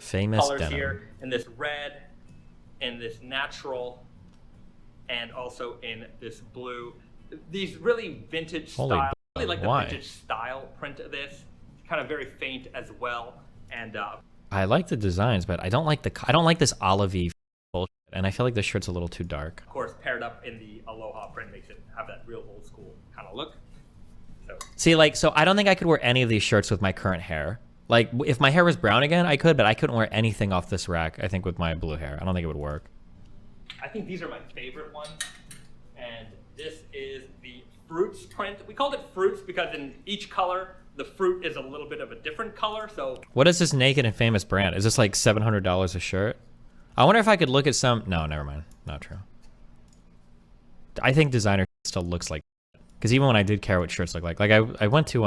Famous colors denim. here in this red, in this natural, and also in this blue. These really vintage Holy style, really like the why? vintage style print of this. It's kind of very faint as well. And I like the designs, but I don't like this olivey bullshit, and I feel like this shirt's a little too dark. of course, paired up in the Aloha print makes it have that real old school kind of look. So See, like, so I don't think I could wear any of these shirts with my current hair. Like, if my hair was brown again, I could, but I couldn't wear anything off this rack, I think, with my blue hair. I don't think it would work. I think these are my favorite ones. And this is the fruits print. We called it fruits because in each color, the fruit is a little bit of a different color. So What is this Naked and Famous brand? Is this like $700 a shirt? I wonder if I could look at some... No, never mind. Not true. I think designer still looks like... Because even when I did care what shirts look like I went to,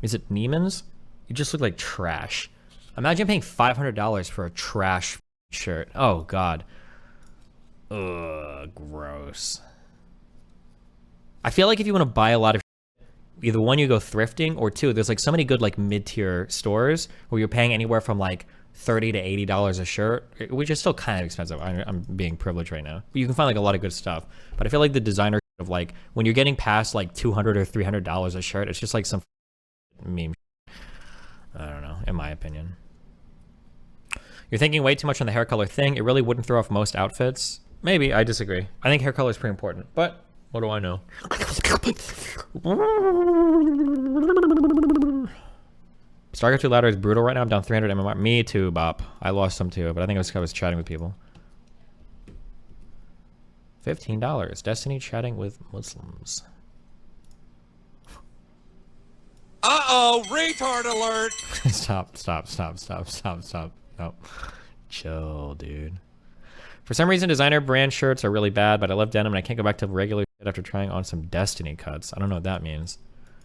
is it Neiman's? It just looked like trash. Imagine paying $500 for a trash shirt. Oh, God. Ugh, gross. I feel like if you want to buy a lot of either one, you go thrifting, or two, there's like so many good like mid-tier stores where you're paying anywhere from like $30 to $80 a shirt, which is still kind of expensive. I'm being privileged right now, but you can find like a lot of good stuff. But I feel like the designer of like when you're getting past like $200 or $300 a shirt, it's just like some meme. I don't know, in my opinion. You're thinking way too much on the hair color thing. It really wouldn't throw off most outfits. Maybe, I disagree. I think hair color is pretty important, but what do I know? Starcraft 2 ladder is brutal right now. I'm down 300 MMR. Me too, Bop. I lost some too, but I think it was because I was chatting with people. $15. Destiny chatting with Muslims. Uh-oh, retard alert! Stop. No. Chill, dude. For some reason, designer brand shirts are really bad, but I love denim and I can't go back to regular shit after trying on some Destiny cuts. I don't know what that means.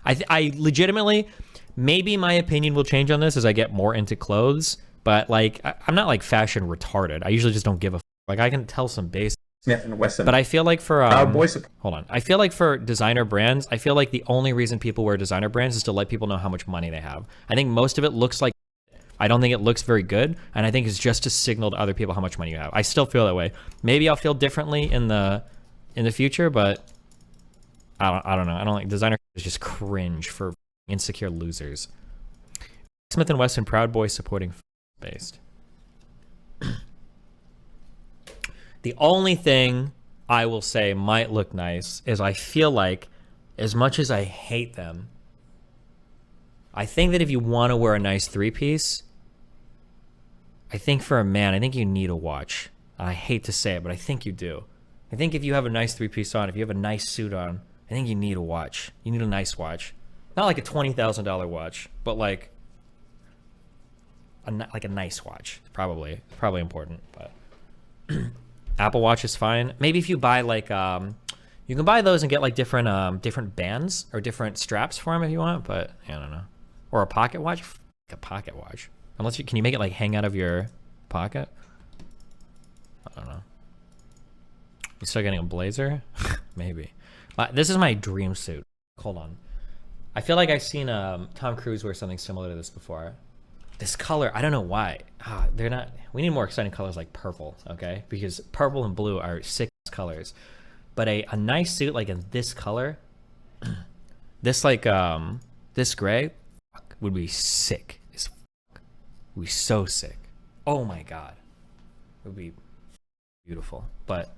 I legitimately, maybe my opinion will change on this as I get more into clothes, but like, I'm not like fashion retarded. I usually just don't give a f. Like, I can tell some basics. Smith and Wesson. But I feel like for hold on. I feel like for designer brands, I feel like the only reason people wear designer brands is to let people know how much money they have. I think most of it looks like I don't think it looks very good, and I think it's just to signal to other people how much money you have. I still feel that way. Maybe I'll feel differently in the future, but I don't know. I don't like designer is just cringe for insecure losers. Smith and Wesson Proud Boys supporting based. The only thing I will say might look nice is I feel like, as much as I hate them, I think that if you want to wear a nice three-piece, I think for a man, I think you need a watch. I hate to say it, but I think you do. I think if you have a nice three-piece on, if you have a nice suit on, I think you need a watch. You need a nice watch. Not like a $20,000 watch, but like a nice watch. Probably important, but Apple Watch is fine. Maybe if you buy like you can buy those and get like different bands or different straps for them if you want, but I don't know. Or a pocket watch? Like a pocket watch. Unless can you make it like hang out of your pocket? I don't know. You still getting a blazer? Maybe. This is my dream suit. Hold on. I feel like I've seen Tom Cruise wear something similar to this before. This color, I don't know why. They're not. We need more exciting colors like purple, okay? Because purple and blue are sick colors. But a nice suit like in this color, this like this gray, would be sick. Would be so sick. Oh my god, it would be beautiful. But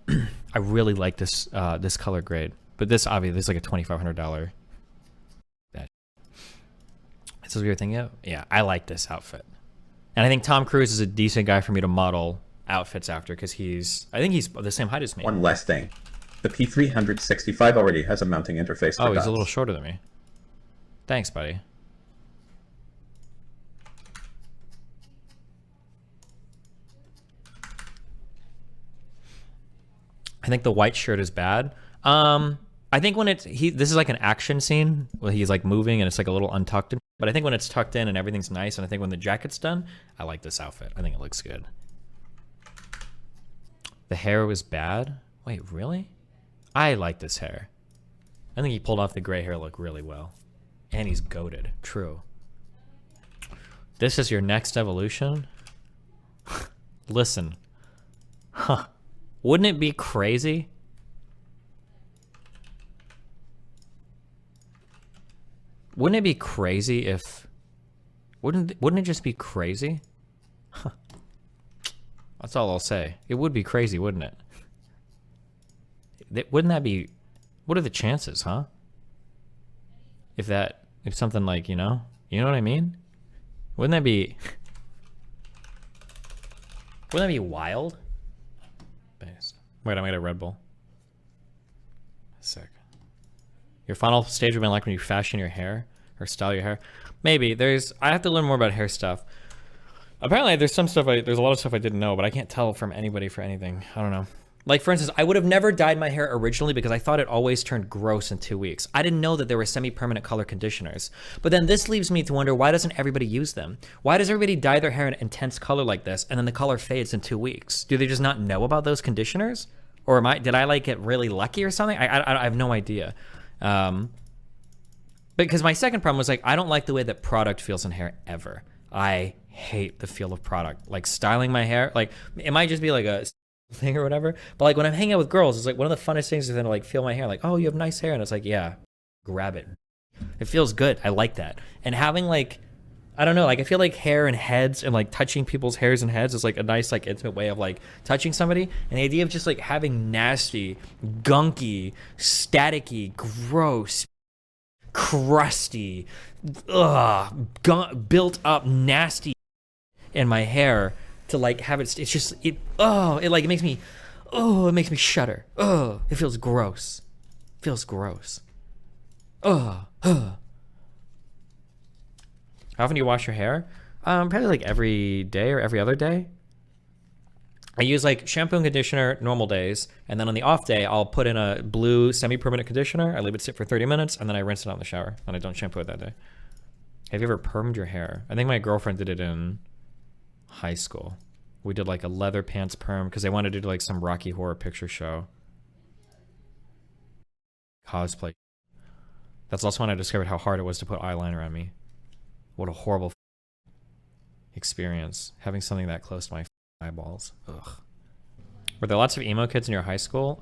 I really like this this color grade. But this obviously is like a $2,500. This is what you're thinking of? Yeah, I like this outfit, and I think Tom Cruise is a decent guy for me to model outfits after because I think he's the same height as me. One less thing, the P365 already has a mounting interface. Oh, he's a little shorter than me. Thanks, buddy. I think the white shirt is bad. I think when this is like an action scene where he's like moving and it's like a little untucked in. But I think when it's tucked in and everything's nice, and I think when the jacket's done, I like this outfit. I think it looks good. The hair was bad. Wait, really? I like this hair. I think he pulled off the gray hair look really well. And he's goated. True. This is your next evolution? Listen. Huh. Wouldn't it be crazy? Wouldn't it be crazy if... Wouldn't it just be crazy? Huh. That's all I'll say. It would be crazy, wouldn't it? Wouldn't that be... What are the chances, huh? If something like, you know what I mean? Wouldn't that be wild? Wait, I'm gonna get a Red Bull. Sick. Your final stage would be like when you fashion your hair or style your hair. Maybe I have to learn more about hair stuff. Apparently there's a lot of stuff I didn't know, but I can't tell from anybody for anything. I don't know. Like, for instance, I would have never dyed my hair originally because I thought it always turned gross in 2 weeks. I didn't know that there were semi-permanent color conditioners. But then this leaves me to wonder, why doesn't everybody use them? Why does everybody dye their hair an intense color like this and then the color fades in 2 weeks? Do they just not know about those conditioners? Or did I like get really lucky or something? I have no idea. Because my second problem was like, I don't like the way that product feels in hair ever. I hate the feel of product. Like styling my hair, like it might just be like a thing or whatever, but like when I'm hanging out with girls, it's like one of the funnest things is then to like feel my hair, like, oh, you have nice hair, and it's like, yeah, grab it. It feels good. I like that. And having like, I don't know, like I feel like hair and heads and like touching people's hairs and heads is like a nice like intimate way of like touching somebody. And the idea of just like having nasty, gunky, staticky, gross, crusty, built up nasty in my hair to like have it, it's just it makes me shudder. It feels gross. How often do you wash your hair? Probably like every day or every other day. I use like shampoo and conditioner normal days, and then on the off day I'll put in a blue semi-permanent conditioner. I leave it sit for 30 minutes and then I rinse it out in the shower, and I don't shampoo it that day. Have you ever permed your hair? I think my girlfriend did it in high school. We did like a leather pants perm because they wanted to do like some Rocky Horror Picture Show cosplay. That's also when I discovered how hard it was to put eyeliner on me. What a horrible experience having something that close to my eyeballs. Ugh. Were there lots of emo kids in your high school?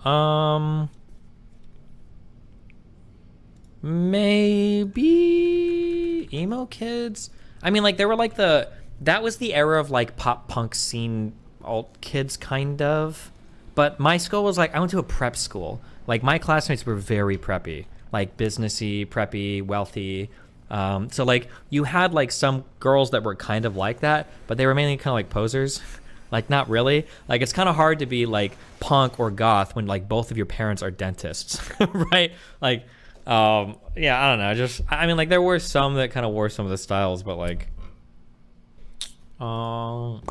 Maybe emo kids. I mean, like there were like that was the era of like pop punk scene alt kids kind of. But my school was like, I went to a prep school. Like my classmates were very preppy, like businessy, preppy, wealthy. So like you had like some girls that were kind of like that, but they were mainly kind of like posers. Like not really. Like it's kind of hard to be like punk or goth when like both of your parents are dentists, right? Like, yeah, I don't know. I mean, like there were some that kind of wore some of the styles, but like, now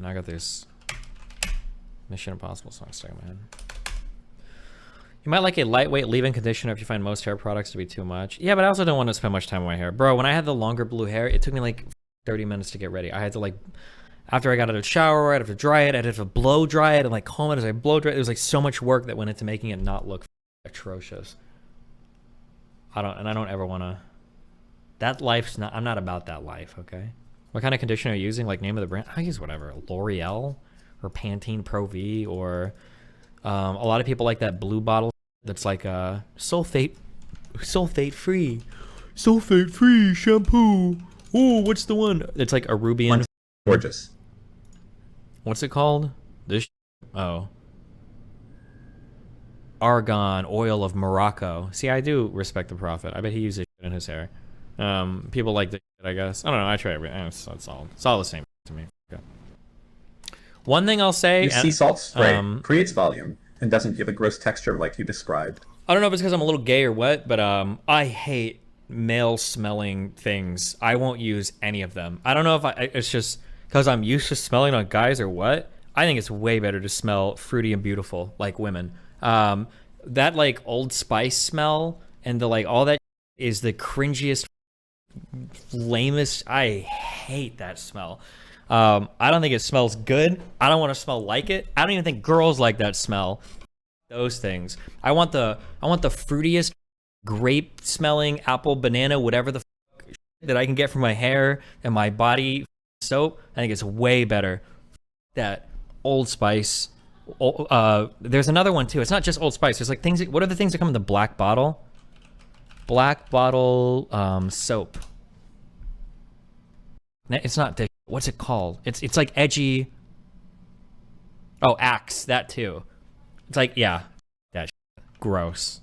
I got this Mission Impossible song stuck in my head. You might like a lightweight leave-in conditioner if you find most hair products to be too much. Yeah, but I also don't want to spend much time on my hair. Bro, when I had the longer blue hair, it took me like 30 minutes to get ready. I had to like, after I got out of the shower, I'd have to dry it, I'd have to blow dry it, and like comb it as I blow dry it. It was like so much work that went into making it not look atrocious. I don't ever want to. That life's not, I'm not about that life, okay? What kind of conditioner are you using? Like name of the brand? I use whatever. L'Oreal or Pantene Pro V or a lot of people like that blue bottle that's like sulfate free shampoo. Oh, what's the one? It's like Arubian. Gorgeous. What's it called? This. Oh. Argan oil of Morocco. See, I do respect the prophet. I bet he uses it in his hair. People like this shit, I guess. I don't know. I try everything. It's all the same to me. Okay. One thing I'll say. Sea salt spray creates volume and doesn't give a gross texture like you described. I don't know if it's because I'm a little gay or what, but I hate male smelling things. I won't use any of them. I don't know if it's just because I'm used to smelling on guys or what. I think it's way better to smell fruity and beautiful like women. That like Old Spice smell and the like all that is the cringiest, lamest. I hate that smell. I don't think it smells good. I don't want to smell like it. I don't even think girls like that smell. Those things. I want the fruitiest, grape smelling, apple, banana, whatever the that I can get from my hair and my body soap, I think it's way better. That Old Spice. There's another one too. It's not just Old Spice. There's like things. What are the things that come in the black bottle? Black bottle soap. It's not dish. What's it called? It's like edgy. Oh, Axe. That too. It's like, yeah, that shit. Gross.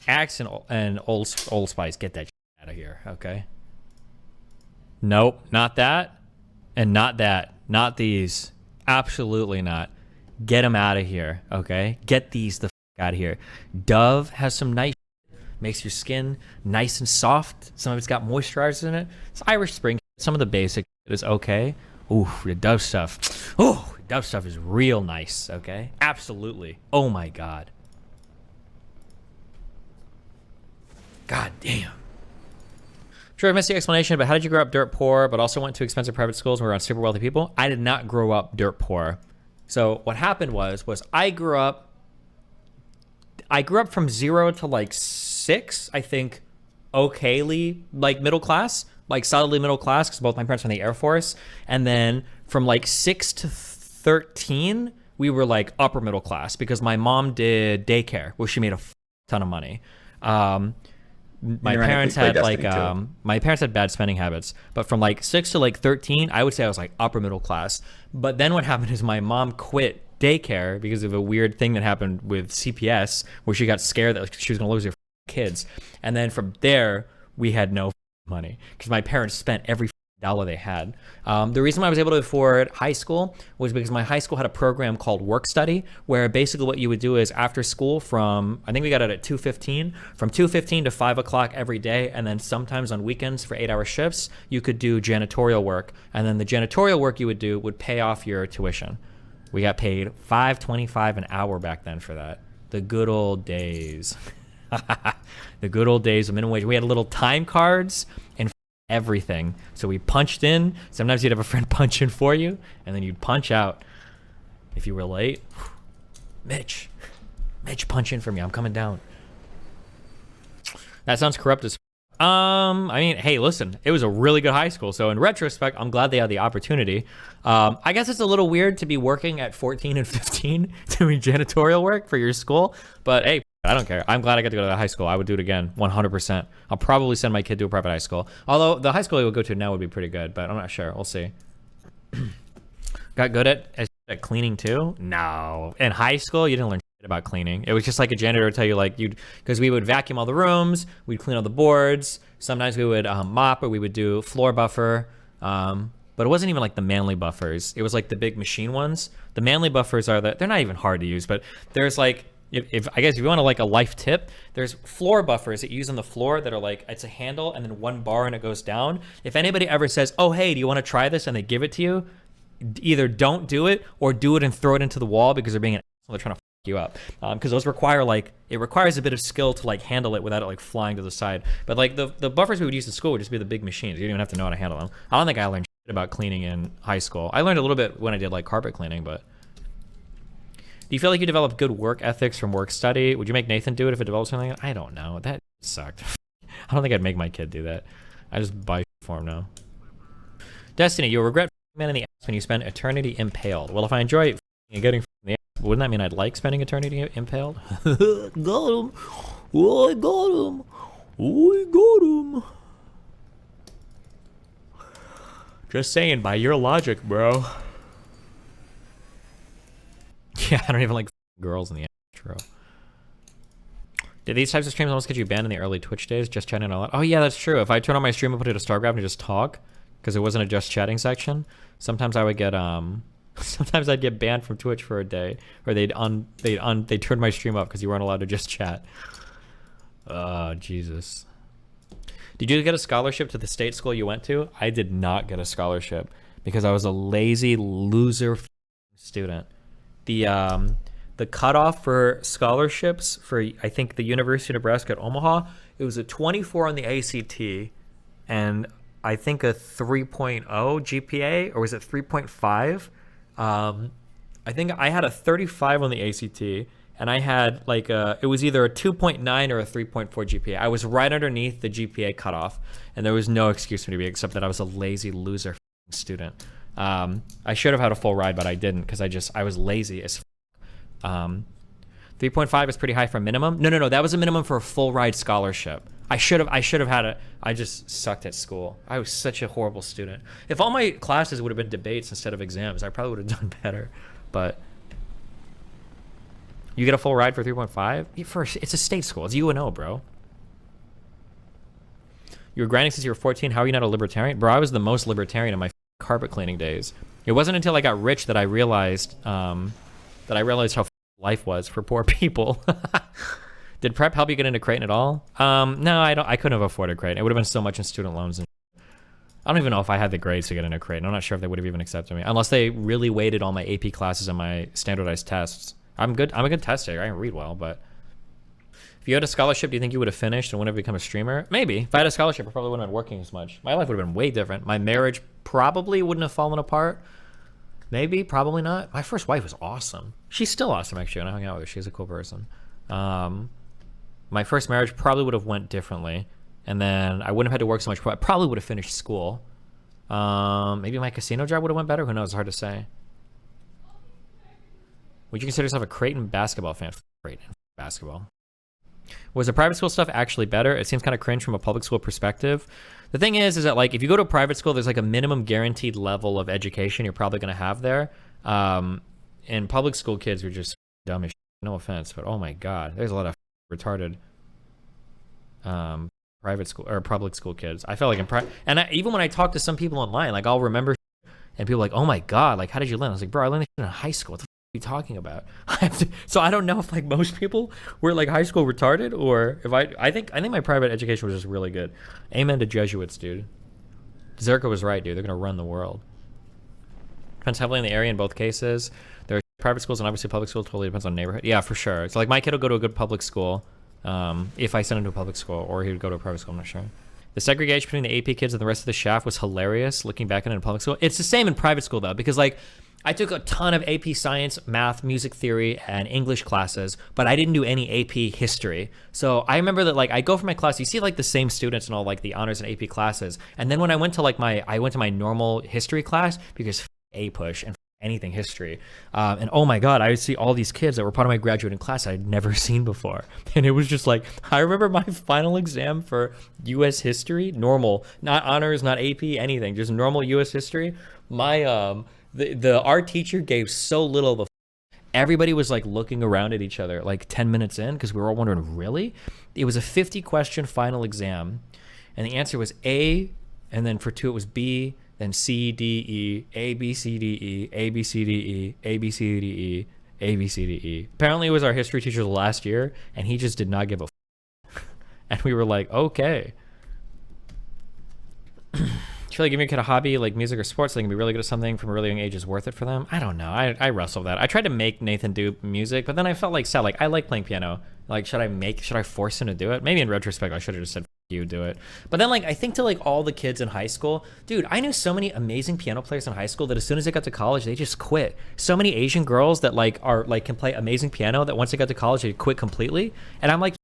Axe and Old Spice. Get that shit out of here, okay? Nope, not that, and not that, not these. Absolutely not. Get them out of here, okay? Get these the out of here. Dove has some nice shit. Makes your skin nice and soft. Some of it's got moisturizers in it. It's Irish Spring. Some of the basic is okay. Ooh, the Dove stuff. Oh, Dove stuff is real nice, okay? Absolutely. Oh my God. God damn. Sure, I missed the explanation, but how did you grow up dirt poor, but also went to expensive private schools and were around super wealthy people? I did not grow up dirt poor. So what happened was I grew up from 0 to like 6, I think, okayly, like middle class, like solidly middle class, because both my parents were in the Air Force. And then from like 6 to 13, we were like upper middle class because my mom did daycare where she made a ton of money. My parents had bad spending habits, but from like 6 to like 13, I would say I was like upper middle class. But then what happened is my mom quit daycare because of a weird thing that happened with CPS where she got scared that she was going to lose her kids. And then from there, we had no money because my parents spent every dollar they had. The reason why I was able to afford high school was because my high school had a program called work study, where basically what you would do is after school from, I think we got it at 2:15, from 2:15 to 5 o'clock every day, and then sometimes on weekends for 8-hour shifts, you could do janitorial work, and then the janitorial work you would do would pay off your tuition. We got paid $5.25 an hour back then for that. The good old days. The good old days of minimum wage. We had little time cards and everything. So we punched in. Sometimes you'd have a friend punch in for you, and then you'd punch out. If you were late, Mitch, punch in for me. I'm coming down. That sounds corrupt as I mean, hey, listen, it was a really good high school. So in retrospect, I'm glad they had the opportunity. I guess it's a little weird to be working at 14 and 15 doing janitorial work for your school. But hey, I don't care. I'm glad I got to go to that high school. I would do it again, 100%. I'll probably send my kid to a private high school. Although the high school he would go to now would be pretty good, but I'm not sure. We'll see. Got good at cleaning too? No. In high school, you didn't learn shit about cleaning. It was just like a janitor would tell you, like, because we would vacuum all the rooms, we'd clean all the boards. Sometimes we would mop, or we would do floor buffer. But it wasn't even like the manly buffers. It was like the big machine ones. The manly buffers they're not even hard to use, but there's like, if I guess if you want to like a life tip, there's floor buffers that you use on the floor that are like, it's a handle and then one bar and it goes down. If anybody ever says, oh, hey, do you want to try this? And they give it to you, either don't do it or do it and throw it into the wall because they're being an asshole. They're trying to fuck you up. Because those it requires a bit of skill to like handle it without it like flying to the side. But like the buffers we would use in school would just be the big machines. You don't even have to know how to handle them. I don't think I learned shit about cleaning in high school. I learned a little bit when I did like carpet cleaning, but. Do you feel like you developed good work ethics from work study? Would you make Nathan do it if it developed something? I don't know. That sucked. I don't think I'd make my kid do that. I just buy for him now. Destiny, you'll regret man in the ass when you spend eternity impaled. Well, if I enjoy getting in the ass, wouldn't that mean I'd like spending eternity impaled? Got him. Oh, I got him. Oh, I got him. Just saying, by your logic, bro. Yeah, I don't even like girls in the intro. Did these types of streams almost get you banned in the early Twitch days? Just chatting all out. Oh yeah, that's true. If I turn on my stream and put it to Starcraft and just talk, because it wasn't a just chatting section, sometimes I would get sometimes I'd get banned from Twitch for a day, or they'd turn my stream up because you weren't allowed to just chat. Oh Jesus. Did you get a scholarship to the state school you went to? I did not get a scholarship because I was a lazy loser student. The cutoff for scholarships for, I think, the University of Nebraska at Omaha, it was a 24 on the ACT and I think a 3.0 GPA, or was it 3.5? I think I had a 35 on the ACT and I had like it was either a 2.9 or a 3.4 GPA. I was right underneath the GPA cutoff, and there was no excuse for me to be except that I was a lazy loser student. I should have had a full ride, but I didn't because I was lazy as 3.5 is pretty high for a minimum. No, that was a minimum for a full ride scholarship. I should have had it. I just sucked at school. I was such a horrible student. If all my classes would have been debates instead of exams, I probably would have done better. But you get a full ride for 3.5? First, it's a state school. It's UNO, bro. You were grinding since you were 14. How are you not a libertarian? Bro, I was the most libertarian in my carpet cleaning days. It wasn't until I got rich that I realized how life was for poor people. Did prep help you get into Creighton at all? No, I couldn't have afforded Creighton. It would have been so much in student loans. And I don't even know if I had the grades to get into Creighton. I'm not sure if they would have even accepted me, unless they really weighted all my AP classes and my standardized tests. I'm a good test taker. I can read well, but if you had a scholarship, do you think you would have finished and would have become a streamer? Maybe. If I had a scholarship, I probably wouldn't have been working as much. My life would have been way different. My marriage probably wouldn't have fallen apart. Maybe, probably not. My first wife was awesome. She's still awesome, actually, when I hung out with her. She's a cool person. My first marriage probably would have went differently, and then I wouldn't have had to work so much. I probably would have finished school. Maybe my casino job would have went better. Who knows? It's hard to say. Would you consider yourself a Creighton basketball fan? Creighton basketball. Was the private school stuff actually better? It seems kind of cringe from a public school perspective. The thing is that like if you go to a private school, there's like a minimum guaranteed level of education you're probably going to have there. And public school kids are just dumb as shit. No offense, but oh my god, there's a lot of retarded private school or public school kids. I felt like even when I talk to some people online, like I'll remember and people are like, oh my god, like how did you learn? I was like, bro, I learned this in high school. What the are you talking about? So I don't know if like most people were like high school retarded, or if I think my private education was just really good. Amen to Jesuits, dude. Zerka was right, dude. They're gonna run the world. Depends heavily on the area in both cases. There are private schools and obviously public schools. Totally depends on neighborhood. Yeah, for sure. So like my kid will go to a good public school if I send him to a public school, or he would go to a private school. I'm not sure. The segregation between the AP kids and the rest of the shaft was hilarious. Looking back on it in public school, it's the same in private school though, because like I took a ton of AP science, math, music theory, and English classes, but I didn't do any AP history. So I remember that like I go for my class, you see like the same students in all like the honors and AP classes. And then when I went to like I went to my normal history class because A push and anything history. And oh my God, I would see all these kids that were part of my graduating class I'd never seen before. And it was just like, I remember my final exam for US history, normal, not honors, not AP, anything, just normal US history. My, the art teacher gave so little of a everybody was like looking around at each other like 10 minutes in because we were all wondering, really? It was a 50 question final exam and the answer was A, and then for 2 it was B, then C, D, E, A, B, C, D, E, A, B, C, D, E, A, B, C, D, E, A, B, C, D, E. Apparently it was our history teacher last year and he just did not give a and we were like, okay. I feel like giving your kid a hobby like music or sports so they can be really good at something from a really young age is worth it for them. I don't know. I wrestle with that. I tried to make Nathan do music, but then I felt like sad. Like I like playing piano. Like should I force him to do it? Maybe in retrospect I should have just said you do it. But then like I think to like all the kids in high school, dude, I knew so many amazing piano players in high school that as soon as they got to college they just quit. So many Asian girls that like are like can play amazing piano that once they got to college they quit completely. And I'm like,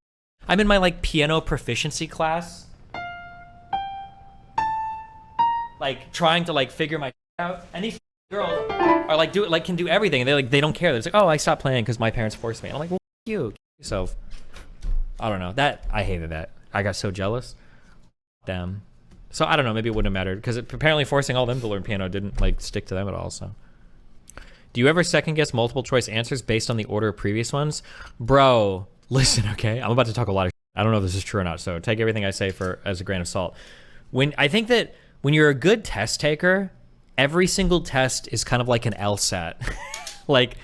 I'm in my like piano proficiency class, like trying to like figure my out, and these girls are like can do everything. They don't care. They're just like, oh, I stopped playing because my parents forced me. And I'm like, well, you yourself. I don't know. That I hated that. I got so jealous. Damn. So I don't know. Maybe it wouldn't have mattered because apparently forcing all them to learn piano didn't like stick to them at all. So, do you ever second guess multiple choice answers based on the order of previous ones, bro? Listen, okay. I'm about to talk a lot of. I don't know if this is true or not. So take everything I say as a grain of salt. I think that when you're a good test taker, every single test is kind of like an LSAT. Like,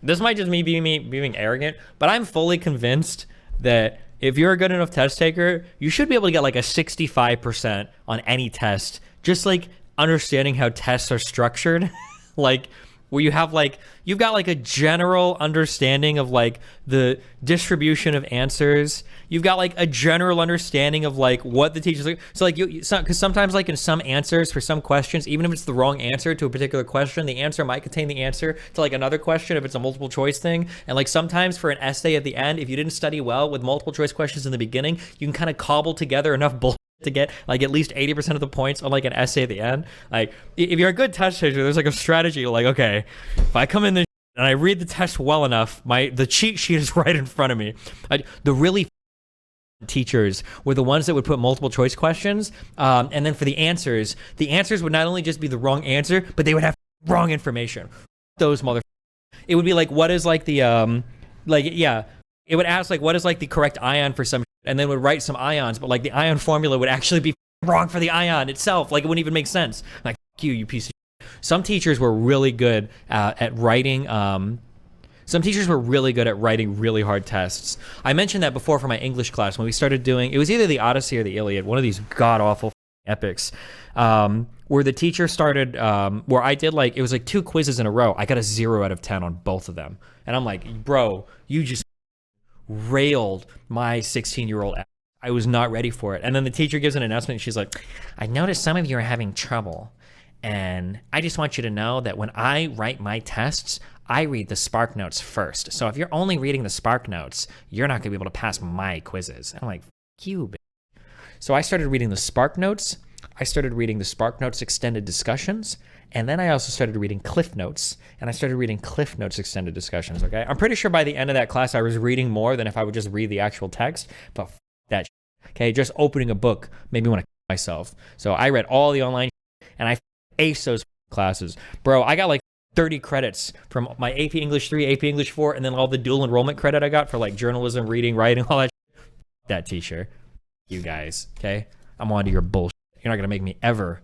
this might just be me being arrogant, but I'm fully convinced that if you're a good enough test taker, you should be able to get like a 65% on any test, just like understanding how tests are structured. Like, where you have like, you've got like a general understanding of like the distribution of answers. You've got like a general understanding of like what the teacher's like. So like because sometimes like in some answers for some questions, even if it's the wrong answer to a particular question, the answer might contain the answer to like another question if it's a multiple choice thing. And like sometimes for an essay at the end, if you didn't study well with multiple choice questions in the beginning, you can kind of cobble together enough bull to get like at least 80% of the points on like an essay at the end. Like if you're a good test taker, there's like a strategy like, okay, if I come in this and I read the test well enough, the cheat sheet is right in front of me. The really teachers were the ones that would put multiple choice questions, and then for the answers would not only just be the wrong answer, but they would have wrong information. Those mother. It would be like, what is like the it would ask like, what is like the correct ion for some, and then would write some ions, but like the ion formula would actually be wrong for the ion itself. Like it wouldn't even make sense. Like, you piece of shit. Some teachers were really good at writing. Some teachers were really good at writing really hard tests. I mentioned that before for my English class when we started doing, it was either the Odyssey or the Iliad, one of these god-awful epics, where the teacher started, where I did like, it was like 2 quizzes in a row. I got a 0 out of 10 on both of them. And I'm like, bro, you just railed my 16-year-old. I was not ready for it. And then the teacher gives an announcement and she's like, I noticed some of you are having trouble. And I just want you to know that when I write my tests, I read the Spark Notes first. So if you're only reading the Spark Notes, you're not gonna be able to pass my quizzes. And I'm like, F you, bitch. So I started reading the Spark Notes. I started reading the Spark Notes extended discussions. And then I also started reading Cliff Notes, and I started reading Cliff Notes extended discussions, okay? I'm pretty sure by the end of that class, I was reading more than if I would just read the actual text, but f that shit, okay? Just opening a book made me want to kill myself. So I read all the online and I aced those classes. Bro, I got like 30 credits from my AP English 3, AP English 4, and then all the dual enrollment credit I got for like journalism, reading, writing, all that shit. That teacher. You guys, okay? I'm on to your bullshit. You're not going to make me ever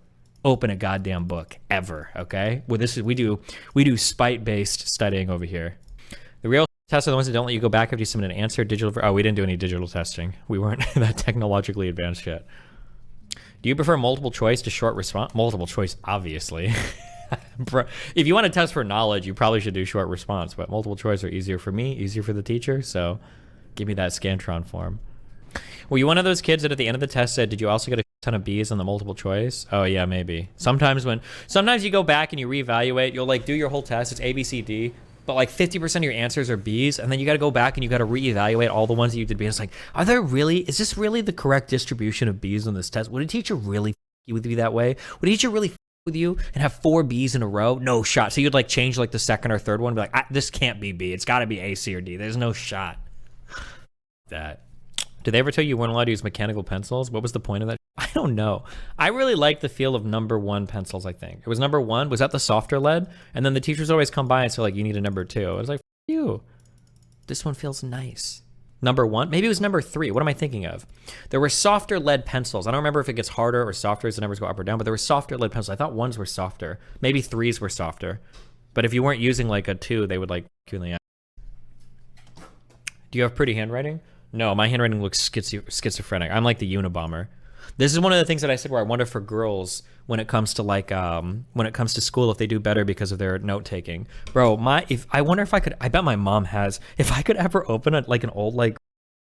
open a goddamn book ever, okay? Well, we do spite-based studying over here. The real tests are the ones that don't let you go back after you submit an answer. We didn't do any digital testing. We weren't that technologically advanced yet. Do you prefer multiple choice to short response? Multiple choice, obviously. If you want to test for knowledge, you probably should do short response, but multiple choice are easier for me, easier for the teacher, so give me that Scantron form. Were you one of those kids that at the end of the test said, did you also get a ton of B's on the multiple choice? Oh yeah, maybe. Sometimes you go back and you reevaluate, you'll like do your whole test, it's A, B, C, D, but like 50% of your answers are B's, and then you got to go back and you got to reevaluate all the ones that you did B. It's like, is this really the correct distribution of B's on this test? Would a teacher really f you with you that way? Would a teacher really f with you and have 4 B's in a row? No shot. So you'd like change like the second or third one, be like, this can't be B. It's got to be A, C, or D. There's no shot. That. Did they ever tell you you weren't allowed to use mechanical pencils? What was the point of that? I don't know. I really liked the feel of number 1 pencils, I think. It was number 1. Was that the softer lead? And then the teachers always come by and say, like, you need a number 2. I was like, F you. This one feels nice. Number 1? Maybe it was number 3. What am I thinking of? There were softer lead pencils. I don't remember if it gets harder or softer as the numbers go up or down, but there were softer lead pencils. I thought 1s were softer. Maybe 3s were softer. But if you weren't using like a 2, they would like you in the eye. Do you have pretty handwriting? No, my handwriting looks schizophrenic. I'm like the Unabomber. This is one of the things that I said where I wonder for girls when it comes to like when it comes to school if they do better because of their note taking. Bro, I wonder if I could. I bet my mom has. If I could ever open an old like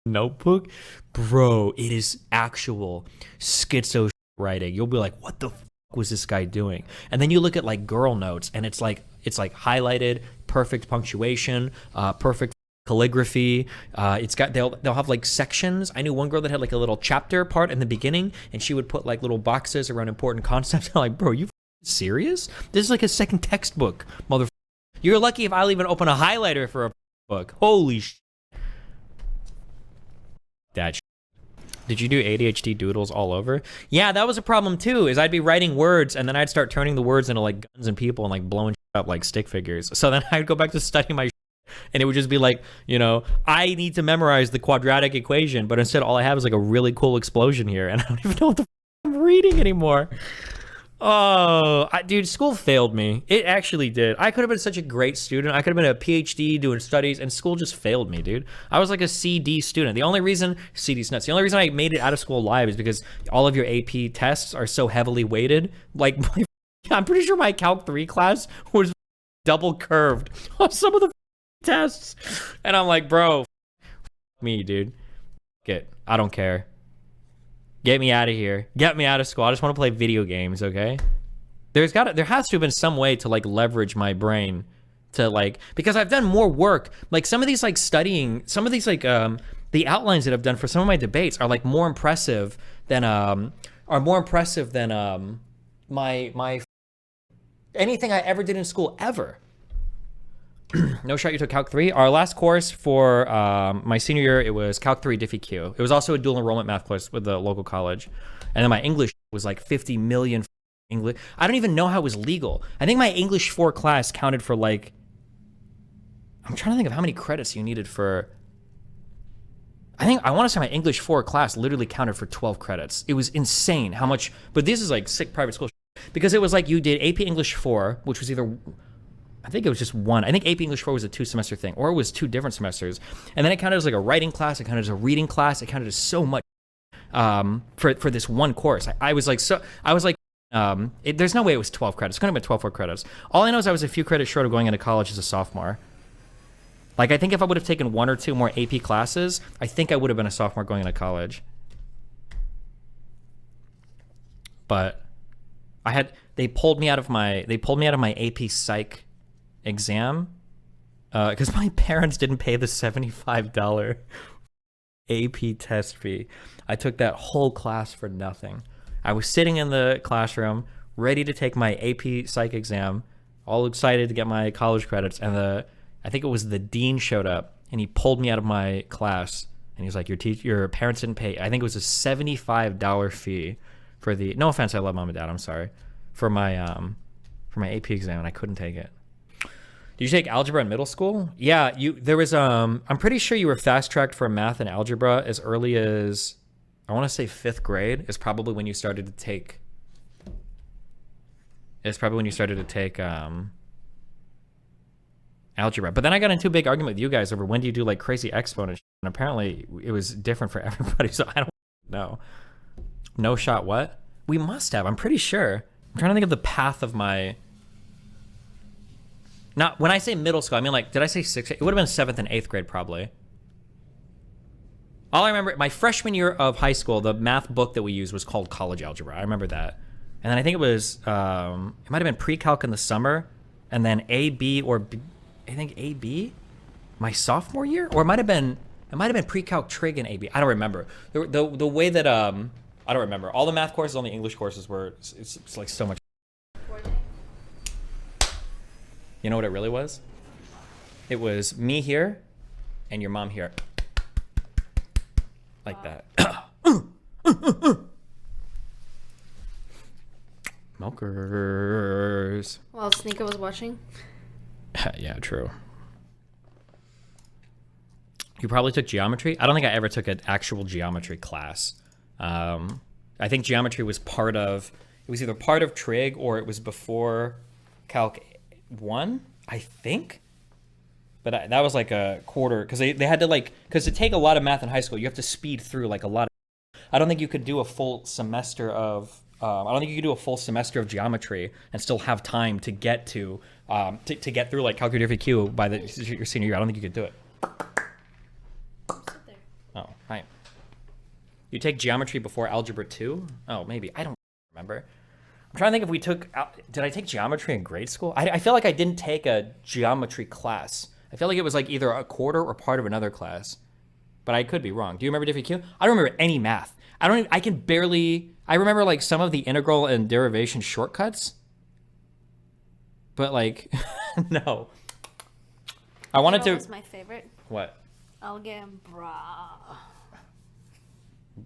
notebook, bro, it is actual schizo writing. You'll be like, what the f was this guy doing? And then you look at like girl notes, and it's like highlighted, perfect punctuation, perfect calligraphy. They'll have like sections. I knew one girl that had like a little chapter part in the beginning, and she would put like little boxes around important concepts. I'm like, bro, you serious? This is like a second textbook, mother. You're lucky if I'll even open a highlighter for a book. Holy sh. That sh. Did you do ADHD doodles all over? Yeah, that was a problem too, is I'd be writing words and then I'd start turning the words into like guns and people and like blowing up like stick figures. So then I'd go back to studying my and it would just be like, you know, I need to memorize the quadratic equation, but instead all I have is like a really cool explosion here, and I don't even know what the f I'm reading anymore. Oh, dude, school failed me. It actually did. I could have been such a great student. I could have been a PhD doing studies, and school just failed me, dude. I was like a CD student. The only reason, CD's nuts, the only reason I made it out of school alive is because all of your AP tests are so heavily weighted. Like, I'm pretty sure my Calc 3 class was double curved on some of the tests. And I'm like, bro, me, dude. I don't care. Get me out of here. Get me out of school. I just want to play video games, okay? There has to have been some way to like leverage my brain to like, because I've done more work. Like some of these like studying, some of these like the outlines that I've done for some of my debates are like more impressive than my anything I ever did in school ever. No shot you took Calc 3. Our last course for my senior year, it was Calc 3 Diffie Q. It was also a dual enrollment math course with the local college. And then my English was like 50 million English. I don't even know how it was legal. I think my English 4 class counted for like, I'm trying to think of how many credits you needed for, I want to say my English 4 class literally counted for 12 credits. It was insane how much, but this is like sick private school because it was like you did AP English 4, which was either, I think it was just one. I think AP English 4 was a 2-semester thing, or it was 2 different semesters. And then it counted as like a writing class, it counted as a reading class, it counted as so much for this one course. There's no way it was 12 credits. It's going to be 12 credits. All I know is I was a few credits short of going into college as a sophomore. Like, I think if I would have taken 1 or 2 more AP classes, I think I would have been a sophomore going into college. But they pulled me out of my AP Psych exam because my parents didn't pay the $75 AP test fee. I took that whole class for nothing. I was sitting in the classroom ready to take my AP Psych exam, all excited to get my college credits, and I think it was the dean showed up and he pulled me out of my class and he's like, your parents didn't pay. I think it was a $75 fee for the, no offense, I love mom and dad, I'm sorry, for my AP exam, and I couldn't take it. Did you take algebra in middle school? Yeah, there was I'm pretty sure you were fast tracked for math and algebra as early as, I want to say 5th grade is probably when you started to take algebra. But then I got into a big argument with you guys over when do you do like crazy exponent, and apparently it was different for everybody, so I don't know. No shot what? We must have, I'm pretty sure. I'm trying to think of the path of my, not when I say middle school, I mean like, did I say 6th? It would have been 7th and 8th grade probably. All I remember, my freshman year of high school, the math book that we used was called College Algebra. I remember that. And then I think it was, it might have been pre-calc in the summer, and then AB or I think AB my sophomore year, or it might have been pre-calc trig and AB. I don't remember. The way that I don't remember. All the math courses, all the English courses were it's like so much. You know what it really was? It was me here and your mom here. Like that. Milkers. While Sneaker was watching. Yeah, true. You probably took geometry? I don't think I ever took an actual geometry class. I think geometry was either part of trig or it was before Calc 1, I think. But that was like a quarter, because they had to because to take a lot of math in high school, you have to speed through like a lot of, I don't think you could do a full semester of, geometry and still have time to get to get through like Calc 3 Q by your senior year. I don't think you could do it. Oh, right. You take geometry before algebra 2? Oh, maybe. I don't remember. I'm trying to think if we did I take geometry in grade school? I feel like I didn't take a geometry class. I feel like it was like either a quarter or part of another class. But I could be wrong. Do you remember Diffie Q? I don't remember any math. I remember like some of the integral and derivation shortcuts. But like, no. I wanted to. What was my favorite? What? Algebra.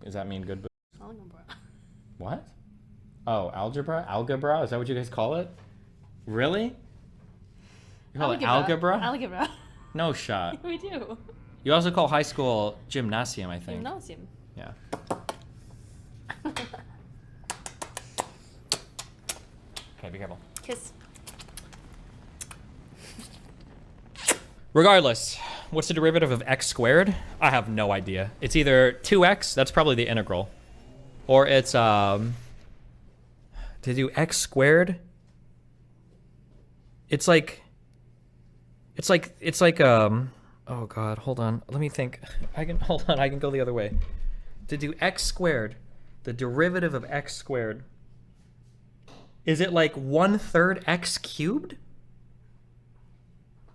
Does that mean good? Algebra. What? Oh, algebra? Algebra? Is that what you guys call it? Really? You call it algebra? Algebra. No shot. We do. You also call high school gymnasium, I think. Gymnasium. Yeah. Okay, be careful. Kiss. Regardless, what's the derivative of x squared? I have no idea. It's either 2x, that's probably the integral, or it's to do x squared. It's like It's like oh god, hold on. Let me think. I can go the other way. To do x squared, the derivative of x squared, is it like 1/3 x cubed?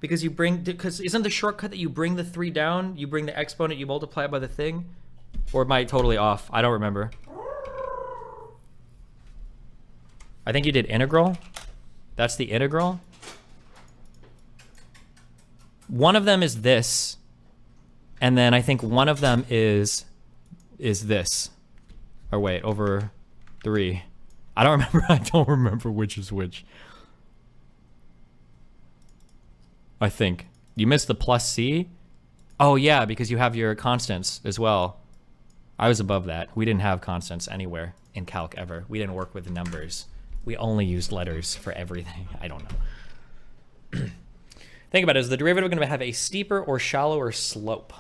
Because isn't the shortcut that you bring the 3 down, you bring the exponent, you multiply it by the thing? Or am I totally off? I don't remember. I think you did integral. That's the integral. One of them is this, and then I think one of them is this. Or wait, over 3. I don't remember. I don't remember which is which. I think. You missed the plus C? Oh yeah, because you have your constants as well. I was above that. We didn't have constants anywhere in calc ever. We didn't work with numbers. We only used letters for everything. I don't know. Think about it. Is the derivative going to have a steeper or shallower slope?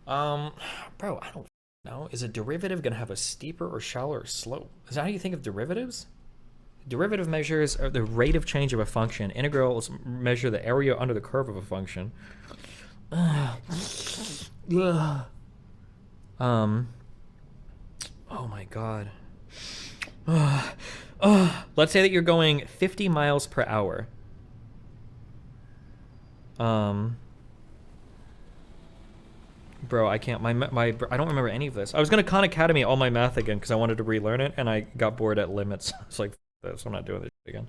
Bro, I don't know. Is a derivative going to have a steeper or shallower slope? Is that how you think of derivatives? Derivative measures are the rate of change of a function. Integrals measure the area under the curve of a function. Oh my god. Let's say that you're going 50 miles per hour. Bro, I can't. I don't remember any of this. I was gonna Khan Academy all my math again because I wanted to relearn it, and I got bored at limits. It's like this. I'm not doing this again.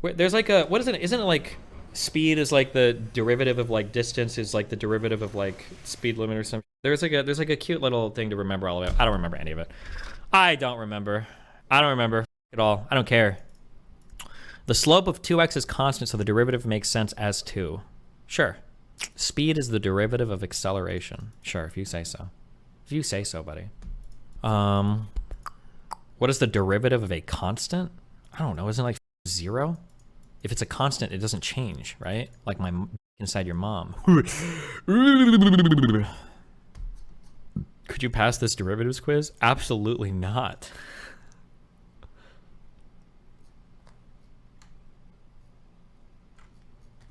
Wait, there's like a what is it? Isn't it like speed is like the derivative of like distance is like the derivative of like speed limit or something? There's like a cute little thing to remember all of it. I don't remember any of it. I don't remember at all. I don't care. The slope of 2x is constant, so the derivative makes sense as 2. Sure. Speed is the derivative of acceleration. Sure, if you say so. If you say so, buddy. What is the derivative of a constant? I don't know. Isn't it like 0? If it's a constant, it doesn't change, right? Like my inside your mom. Could you pass this derivatives quiz? Absolutely not.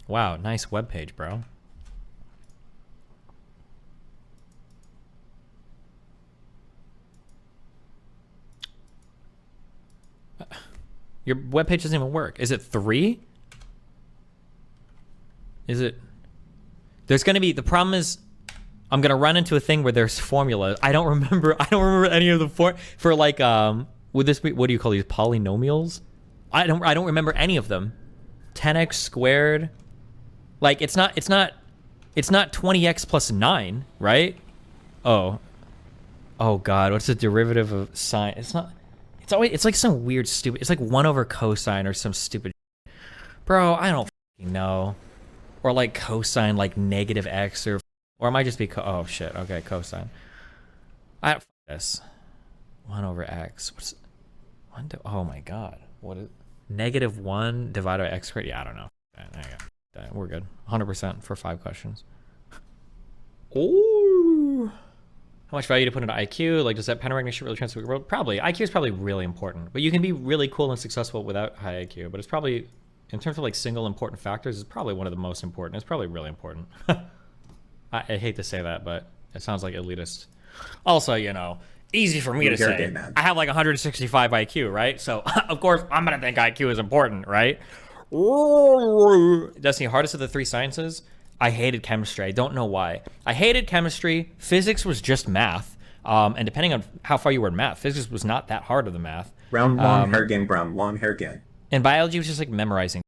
Wow, nice webpage, bro. Your webpage doesn't even work. Is it 3? Is it? There's gonna be, the problem is I'm gonna run into a thing where there's formulas. I don't remember any of the for like would this be, what do you call these, polynomials? I don't remember any of them. 10x squared. Like it's not 20x plus 9, right? Oh god, what's the derivative of sine? It's like some weird stupid, it's like 1 over cosine or some stupid, bro, I don't fucking know. Or like cosine, like negative x, or it might just be oh shit, okay, cosine. I don't this. 1 over x. What's 1 to, oh my god, what is -1 divided by x squared? Yeah, I don't know. There you go. We're good. 100% for 5 questions. Oh. How much value to put into IQ? Like, does that pen recognition really transfer the world? Probably. IQ is probably really important, but you can be really cool and successful without high IQ. But it's probably, in terms of like single important factors, it's probably one of the most important. It's probably really important. I hate to say that, but it sounds like elitist. Also, you know, easy for me to say. I have like 165 IQ, right? So of course I'm gonna think IQ is important, right? That's the hardest of the 3 sciences. I hated chemistry. I don't know why. I hated chemistry. Physics was just math. And depending on how far you were in math, physics was not that hard of the math. Brown, long hair again, brown, long hair again. And biology was just like memorizing.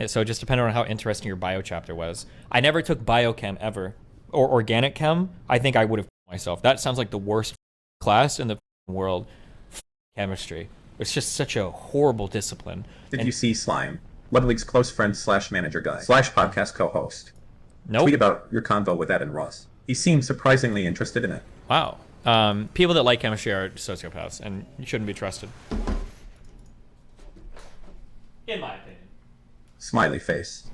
So it just depended on how interesting your bio chapter was. I never took biochem ever. Or organic chem. I think I would have myself. That sounds like the worst class in the world. Chemistry. It's just such a horrible discipline. Did you see Slime? Little League's close friend / manager guy / podcast co-host. Nope. Tweet about your convo with Ed and Ross. He seems surprisingly interested in it. Wow. People that like chemistry are sociopaths and shouldn't be trusted. In my opinion. Smiley face.